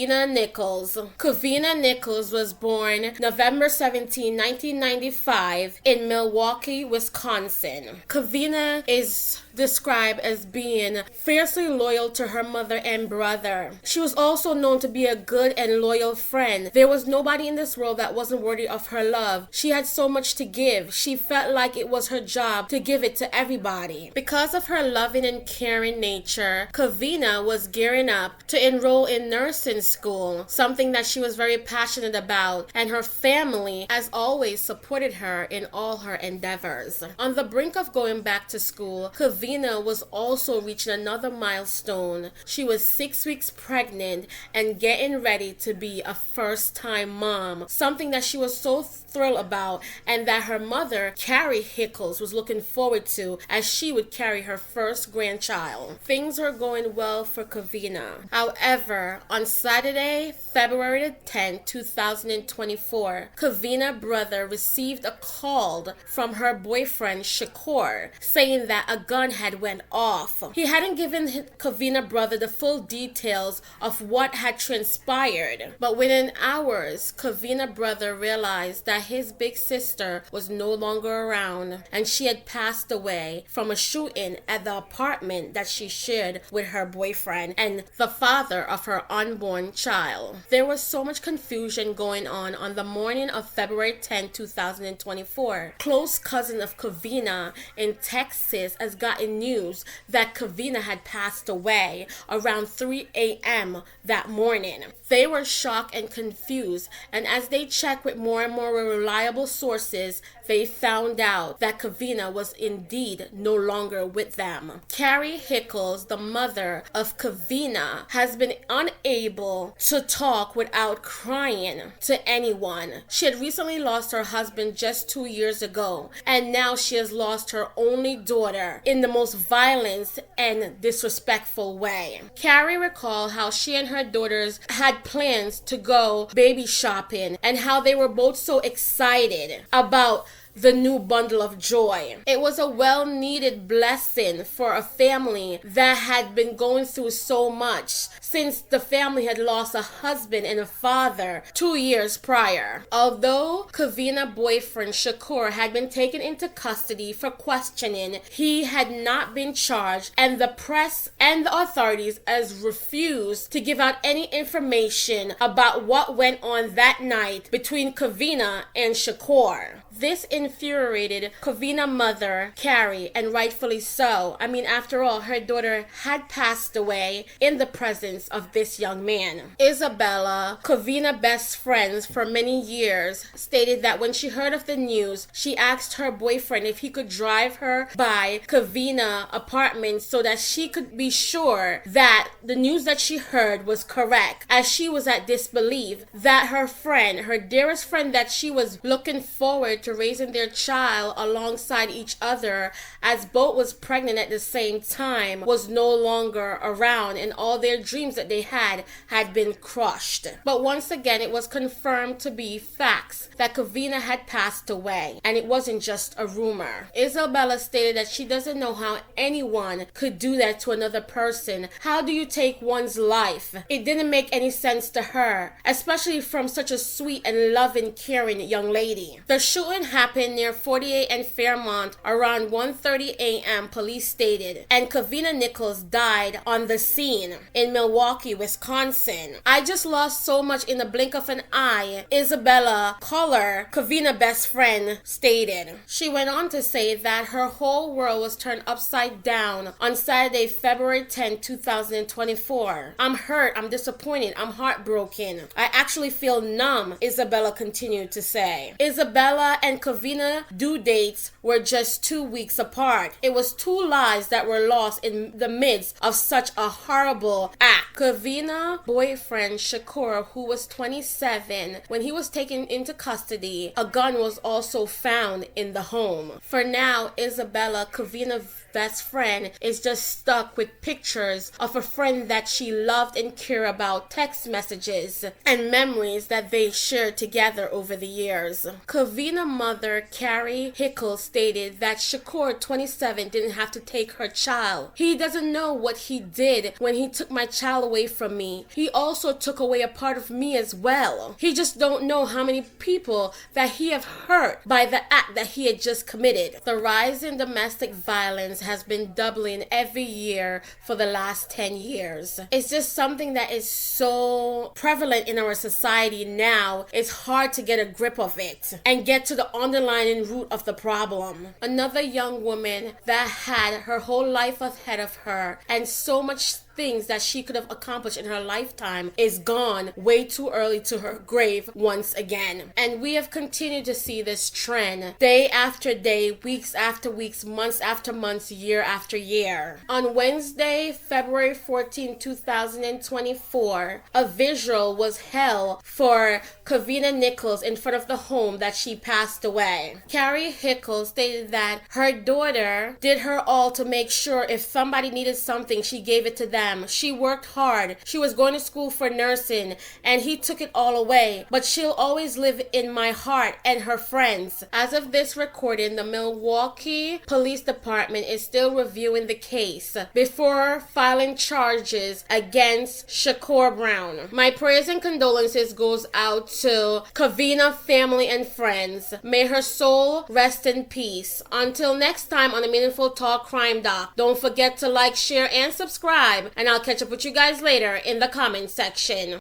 Kuvina Hickles. Kuvina Hickles was born November 17, 1995 in Milwaukee, Wisconsin. Kuvina is described as being fiercely loyal to her mother and brother. She was also known to be a good and loyal friend. There was nobody in this world that wasn't worthy of her love. She had so much to give. She felt like it was her job to give it to everybody. Because of her loving and caring nature, Kuvina was gearing up to enroll in nursing school, something that she was very passionate about, and her family, as always, supported her in all her endeavors. On the brink of going back to school, Kuvina was also reaching another milestone. She was 6 weeks pregnant and getting ready to be a first-time mom, something that she was so thrilled about and that her mother, Carrie Hickles, was looking forward to as she would carry her first grandchild. Things were going well for Kuvina. However, on Saturday, February 10, 2024, Kuvina's brother received a call from her boyfriend, Shakur, saying that a gun had went off. He hadn't given Kuvina's brother the full details of what had transpired, but within hours, Kuvina's brother realized that his big sister was no longer around and she had passed away from a shooting at the apartment that she shared with her boyfriend and the father of her unborn child. There was so much confusion going on the morning of February 10, 2024. Close cousin of Kuvina in Texas has gotten news that Kuvina had passed away around 3 a.m. that morning. They were shocked and confused, and as they checked with more and more reliable sources, they found out that Kuvina was indeed no longer with them. Carrie Hickles, the mother of Kuvina, has been unable to talk without crying to anyone. She had recently lost her husband just 2 years ago, and now she has lost her only daughter in the most violent and disrespectful way. Carrie recalled how she and her daughters had plans to go baby shopping and how they were both so excited about the new bundle of joy. It was a well-needed blessing for a family that had been going through so much since the family had lost a husband and a father 2 years prior. Although Kuvina's boyfriend Shakur had been taken into custody for questioning, he had not been charged, and the press and the authorities has refused to give out any information about what went on that night between Kuvina and Shakur. This infuriated Kuvina's mother, Carrie, and rightfully so. I mean, after all, her daughter had passed away in the presence of this young man. Isabella, Kuvina's best friend for many years, stated that when she heard of the news, she asked her boyfriend if he could drive her by Kuvina's apartment so that she could be sure that the news that she heard was correct, as she was at disbelief that her friend, her dearest friend that she was looking forward to raising their child alongside each other as both was pregnant at the same time, was no longer around, and all their dreams that they had been crushed. But once again, it was confirmed to be facts that Kuvina had passed away, and it wasn't just a rumor. Isabella stated that she doesn't know how anyone could do that to another person. How do you take one's life? It didn't make any sense to her, especially from such a sweet and loving, caring young lady. The shooting happened near 48 and Fairmont around 1:30 a.m., police stated, and Kuvina Hickles died on the scene in Milwaukee, Wisconsin. I just lost so much in the blink of an eye, Isabella Collar, Kuvina's best friend, stated. She went on to say that her whole world was turned upside down on Saturday, February 10, 2024. I'm hurt, I'm disappointed, I'm heartbroken. I actually feel numb, Isabella continued to say. Isabella and Kuvina due dates were just 2 weeks apart. It was 2 lives that were lost in the midst of such a horrible act. Kuvina's boyfriend Shakur, who was 27, when he was taken into custody, a gun was also found in the home. For now, Isabella, Kuvina's best friend, is just stuck with pictures of a friend that she loved and cared about, text messages, and memories that they shared together over the years. Kuvina's mother, Kuvina Hickles, stated that Shakur, 27, didn't have to take her child. He doesn't know what he did when he took my child away from me. He also took away a part of me as well. He just don't know how many people that he have hurt by the act that he had just committed. The rise in domestic violence has been doubling every year for the last 10 years. It's just something that is so prevalent in our society now. It's hard to get a grip of it and get to the underlying root of the problem. Another young woman that had her whole life ahead of her and so much things that she could have accomplished in her lifetime is gone way too early to her grave once again. And we have continued to see this trend day after day, weeks after weeks, months after months, year after year. On Wednesday, February 14, 2024, a vigil was held for Kuvina Hickles in front of the home that she passed away. Kuvina Hickles stated that her daughter did her all to make sure if somebody needed something, she gave it to them. She worked hard. She was going to school for nursing, and he took it all away. But she'll always live in my heart and her friends. As of this recording, the Milwaukee Police Department is still reviewing the case before filing charges against Shakur Brown. My prayers and condolences goes out to Kuvina family and friends. May her soul rest in peace. Until next time on the Meaningful Talk Crime Doc, don't forget to like, share, and subscribe. And I'll catch up with you guys later in the comment section.